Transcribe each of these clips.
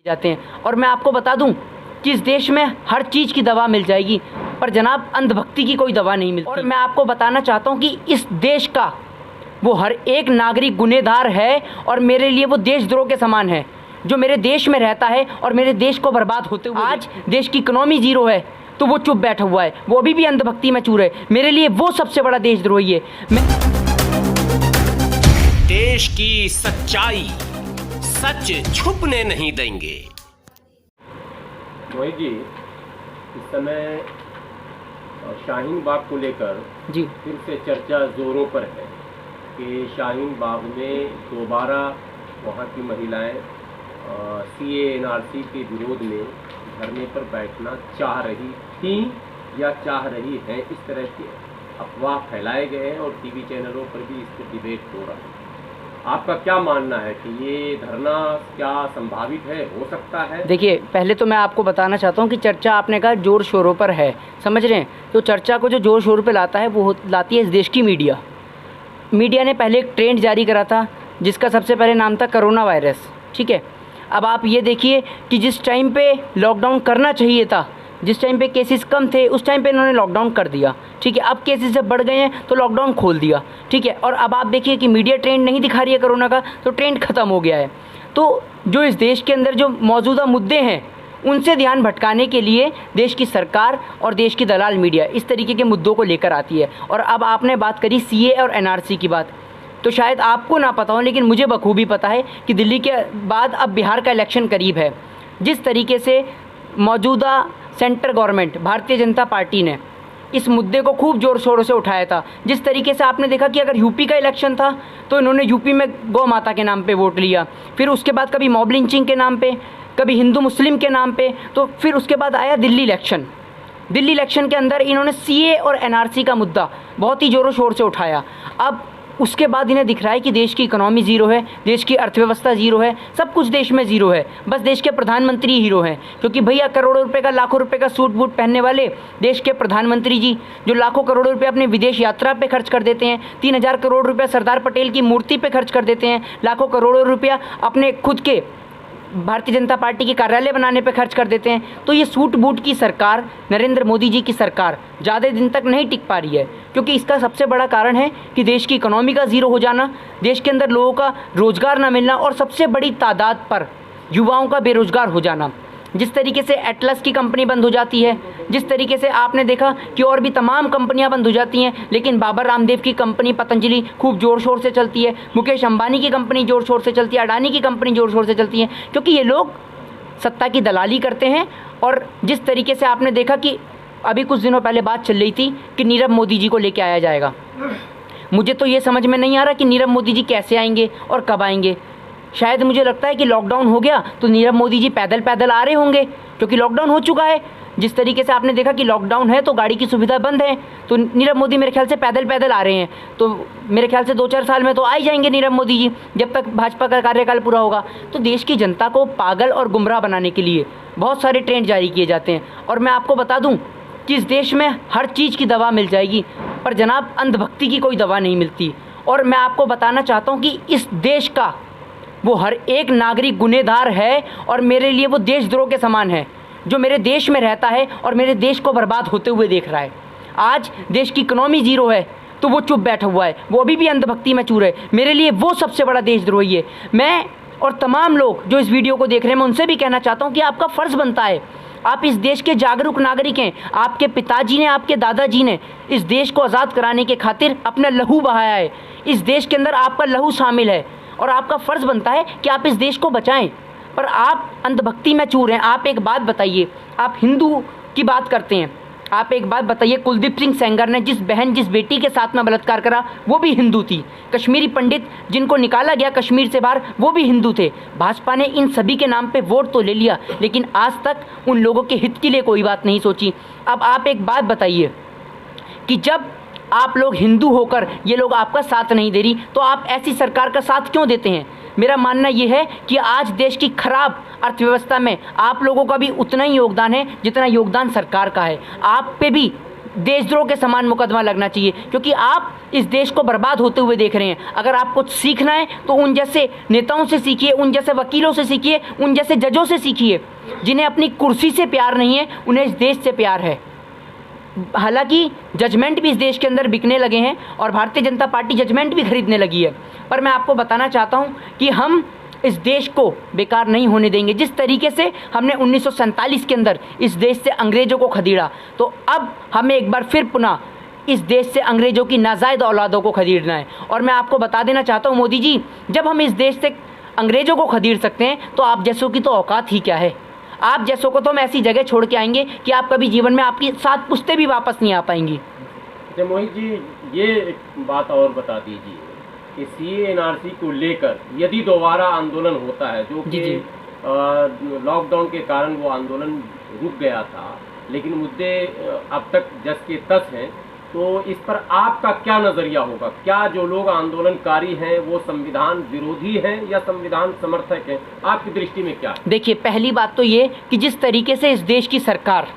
जाते हैं। और मैं आपको बता दूं कि इस देश में हर चीज़ की दवा मिल जाएगी, पर जनाब अंधभक्ति की कोई दवा नहीं मिलती। और मैं आपको बताना चाहता हूं कि इस देश का वो हर एक नागरिक गुनहगार है और मेरे लिए वो देशद्रोह के समान है, जो मेरे देश में रहता है और मेरे देश को बर्बाद होते हुए। आज देश की इकोनॉमी जीरो है तो वो चुप बैठा हुआ है, वो अभी भी अंधभक्ति में चूर है। मेरे लिए वो सबसे बड़ा देशद्रोही है। देश की सच्चाई सच छुपने नहीं देंगे। मोहित जी, इस समय शाहीन बाग को लेकर जी फिर से चर्चा जोरों पर है कि शाहीन बाग में दोबारा वहाँ की महिलाएं CA NRC के विरोध में धरने पर बैठना चाह रही थी या चाह रही हैं। इस तरह के अफवाह फैलाए गए हैं और टीवी चैनलों पर भी इस पर डिबेट हो रहा है। आपका क्या मानना है कि ये धरना क्या संभावित है, हो सकता है? देखिए, पहले तो मैं आपको बताना चाहता हूँ कि चर्चा आपने कहा जोर शोरों पर है, समझ रहे हैं? तो चर्चा को जो जोर शोर पे लाता है वो लाती है इस देश की मीडिया। मीडिया ने पहले एक ट्रेंड जारी करा था जिसका सबसे पहले नाम था कोरोना वायरस, ठीक है। अब आप ये देखिए कि जिस टाइम पे लॉकडाउन करना चाहिए था, जिस टाइम पे केसेस कम थे, उस टाइम पे इन्होंने लॉकडाउन कर दिया, ठीक है। अब केसेस जब बढ़ गए हैं तो लॉकडाउन खोल दिया, ठीक है। और अब आप देखिए कि मीडिया ट्रेंड नहीं दिखा रही है कोरोना का, तो ट्रेंड ख़त्म हो गया है। तो जो इस देश के अंदर जो मौजूदा मुद्दे हैं उनसे ध्यान भटकाने के लिए देश की सरकार और देश की दलाल मीडिया इस तरीके के मुद्दों को लेकर आती है। और अब आपने बात करी CA और NRC की बात, तो शायद आपको ना पता हो लेकिन मुझे बखूबी पता है कि दिल्ली के बाद अब बिहार का इलेक्शन करीब है। जिस तरीके से मौजूदा central government Bharatiya Janata party ने इस मुद्दे को खूब ज़ोर शोरों से उठाया था, जिस तरीके से आपने देखा कि अगर यूपी का इलेक्शन था तो इन्होंने यूपी में गौ माता के नाम पे वोट लिया, फिर उसके बाद कभी मॉब लिंचिंग के नाम पे, कभी हिंदू मुस्लिम के नाम पे, तो फिर उसके बाद आया दिल्ली इलेक्शन। दिल्ली इलेक्शन के अंदर इन्होंने CA और NRC का मुद्दा बहुत ही ज़ोरों शोर से उठाया। अब उसके बाद इन्हें दिख रहा है कि देश की इकोनॉमी ज़ीरो है, देश की अर्थव्यवस्था ज़ीरो है, सब कुछ देश में ज़ीरो है, बस देश के प्रधानमंत्री हीरो हैं। क्योंकि भैया करोड़ों रुपए का, लाखों रुपए का सूट बूट पहनने वाले देश के प्रधानमंत्री जी, जो लाखों करोड़ों रुपए अपने विदेश यात्रा पे खर्च कर देते हैं, 3000 करोड़ रुपया सरदार पटेल की मूर्ति पे खर्च कर देते हैं, लाखों करोड़ों रुपया अपने खुद के भारतीय जनता पार्टी के कार्यालय बनाने पे खर्च कर देते हैं। तो ये सूट बूट की सरकार, नरेंद्र मोदी जी की सरकार ज़्यादा दिन तक नहीं टिक पा रही है, क्योंकि इसका सबसे बड़ा कारण है कि देश की इकोनॉमी का ज़ीरो हो जाना, देश के अंदर लोगों का रोज़गार ना मिलना और सबसे बड़ी तादाद पर युवाओं का बेरोज़गार हो जाना। जिस तरीके से एटलस की कंपनी बंद हो जाती है, जिस तरीके से आपने देखा कि और भी तमाम कंपनियां बंद हो जाती हैं, लेकिन बाबर रामदेव की कंपनी पतंजलि खूब ज़ोर शोर से चलती है, मुकेश अंबानी की कंपनी ज़ोर शोर से चलती है, अडानी की कंपनी ज़ोर शोर से चलती है, क्योंकि ये लोग सत्ता की दलाली करते हैं। और जिस तरीके से आपने देखा कि अभी कुछ दिनों पहले बात चल रही थी कि नीरव मोदी जी को लेके आया जाएगा, मुझे तो ये समझ में नहीं आ रहा कि नीरव मोदी जी कैसे आएंगे और कब आएंगे। शायद मुझे लगता है कि लॉकडाउन हो गया तो नीरव मोदी जी पैदल पैदल आ रहे होंगे, क्योंकि लॉकडाउन हो चुका है। जिस तरीके से आपने देखा कि लॉकडाउन है तो गाड़ी की सुविधा बंद है, तो नीरव मोदी मेरे ख्याल से पैदल पैदल आ रहे हैं। तो मेरे ख्याल से 2-4 साल में तो आ ही जाएंगे नीरव मोदी जी, जब तक भाजपा का कार्यकाल पूरा होगा। तो देश की जनता को पागल और गुमराह बनाने के लिए बहुत सारे ट्रेंड जारी किए जाते हैं। और मैं आपको बता दूँ कि इस देश में हर चीज़ की दवा मिल जाएगी, पर जनाब अंधभक्ति की कोई दवा नहीं मिलती। और मैं आपको बताना चाहता हूँ कि इस देश का वो हर एक नागरिक गुनहगार है और मेरे लिए वो देशद्रोह के समान है, जो मेरे देश में रहता है और मेरे देश को बर्बाद होते हुए देख रहा है। आज देश की इकोनॉमी ज़ीरो है तो वो चुप बैठा हुआ है, वो अभी भी अंधभक्ति में चूर है। मेरे लिए वो सबसे बड़ा देशद्रोही है। मैं और तमाम लोग जो इस वीडियो को देख रहे हैं, मैं उनसे भी कहना चाहता हूँ कि आपका फ़र्ज़ बनता है, आप इस देश के जागरूक नागरिक हैं। आपके पिताजी ने, आपके दादाजी ने इस देश को आज़ाद कराने के खातिर अपना लहू बहाया है। इस देश के अंदर आपका लहू शामिल है और आपका फ़र्ज़ बनता है कि आप इस देश को बचाएं, पर आप अंधभक्ति में चूर हैं। आप एक बात बताइए, आप हिंदू की बात करते हैं, आप एक बात बताइए, कुलदीप सिंह सेंगर ने जिस बहन जिस बेटी के साथ में बलात्कार करा वो भी हिंदू थी। कश्मीरी पंडित जिनको निकाला गया कश्मीर से बाहर वो भी हिंदू थे। भाजपा ने इन सभी के नाम पे वोट तो ले लिया, लेकिन आज तक उन लोगों के हित के लिए कोई बात नहीं सोची। अब आप एक बात बताइए कि जब आप लोग हिंदू होकर ये लोग आपका साथ नहीं दे रही, तो आप ऐसी सरकार का साथ क्यों देते हैं? मेरा मानना ये है कि आज देश की खराब अर्थव्यवस्था में आप लोगों का भी उतना ही योगदान है जितना योगदान सरकार का है। आप पे भी देशद्रोह के समान मुकदमा लगना चाहिए, क्योंकि आप इस देश को बर्बाद होते हुए देख रहे हैं। अगर आपको सीखना है तो उन जैसे नेताओं से सीखिए, उन जैसे वकीलों से सीखिए, उन जैसे जजों से सीखिए जिन्हें अपनी कुर्सी से प्यार नहीं है, उन्हें इस देश से प्यार है। हालांकि जजमेंट भी इस देश के अंदर बिकने लगे हैं और भारतीय जनता पार्टी जजमेंट भी खरीदने लगी है, पर मैं आपको बताना चाहता हूं कि हम इस देश को बेकार नहीं होने देंगे। जिस तरीके से हमने 1947 के अंदर इस देश से अंग्रेज़ों को खदेड़ा, तो अब हमें एक बार फिर पुनः इस देश से अंग्रेज़ों की नाजायद औलादों को खदेड़ना है। और मैं आपको बता देना चाहता हूँ मोदी जी, जब हम इस देश से अंग्रेज़ों को खदेड़ सकते हैं तो आप जैसों की तो औकात ही क्या है। आप जैसों को तो हम ऐसी जगह छोड़ के आएंगे कि आप कभी जीवन में आपकी 7 पुश्तें भी वापस नहीं आ पाएंगी। अच्छा मोहित जी, ये एक बात और बता दीजिए कि सीए एनआरसी को लेकर यदि दोबारा आंदोलन होता है, जो कि लॉकडाउन के कारण वो आंदोलन रुक गया था, लेकिन मुद्दे अब तक जस के तस हैं, तो इस पर आपका क्या नज़रिया होगा? क्या जो लोग आंदोलनकारी हैं वो संविधान विरोधी हैं या संविधान समर्थक हैं? आपकी दृष्टि में क्या है? देखिए, पहली बात तो ये कि जिस तरीके से इस देश की सरकार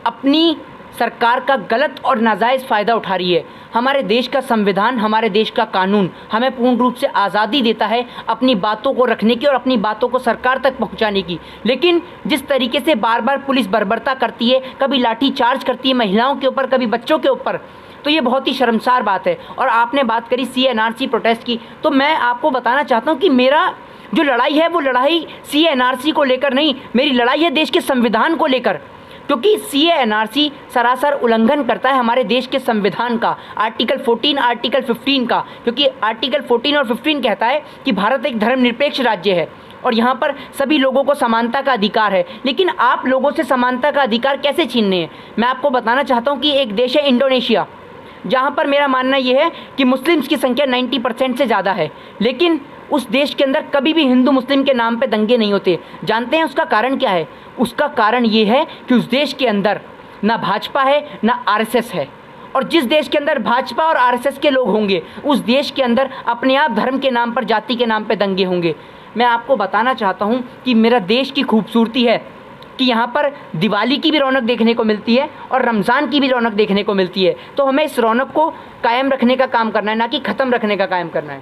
अपनी सरकार का गलत और नाजायज़ फ़ायदा उठा रही है, हमारे देश का संविधान, हमारे देश का कानून हमें पूर्ण रूप से आज़ादी देता है अपनी बातों को रखने की और अपनी बातों को सरकार तक पहुंचाने की। लेकिन जिस तरीके से बार बार पुलिस बर्बरता करती है, कभी लाठी चार्ज करती है महिलाओं के ऊपर, कभी बच्चों के ऊपर, तो ये बहुत ही शर्मसार बात है। और आपने बात करी CA-NRC प्रोटेस्ट की, तो मैं आपको बताना चाहता हूँ कि मेरा जो लड़ाई है वो लड़ाई CA-NRC को लेकर नहीं, मेरी लड़ाई है देश के संविधान को लेकर, क्योंकि CA-NRC सरासर उल्लंघन करता है हमारे देश के संविधान का, आर्टिकल 14, आर्टिकल 15 का। क्योंकि आर्टिकल 14 और 15 कहता है कि भारत एक धर्मनिरपेक्ष राज्य है और यहाँ पर सभी लोगों को समानता का अधिकार है। लेकिन आप लोगों से समानता का अधिकार कैसे छीनने हैं? मैं आपको बताना चाहता हूँ कि एक देश है इंडोनेशिया, जहाँ पर मेरा मानना ये है कि मुस्लिम्स की संख्या 90% से ज़्यादा है, लेकिन उस देश के अंदर कभी भी हिंदू मुस्लिम के नाम पे दंगे नहीं होते। जानते हैं उसका कारण क्या है? उसका कारण ये है कि उस देश के अंदर ना भाजपा है ना RSS है, और जिस देश के अंदर भाजपा और RSS के लोग होंगे, उस देश के अंदर अपने आप धर्म के नाम पर, जाति के नाम पर दंगे होंगे। मैं आपको बताना चाहता हूँ कि मेरा देश की खूबसूरती है कि यहाँ पर दिवाली की भी रौनक देखने को मिलती है और रमज़ान की भी रौनक देखने को मिलती है। तो हमें इस रौनक को कायम रखने का काम करना है, ना कि ख़त्म रखने का काम करना है।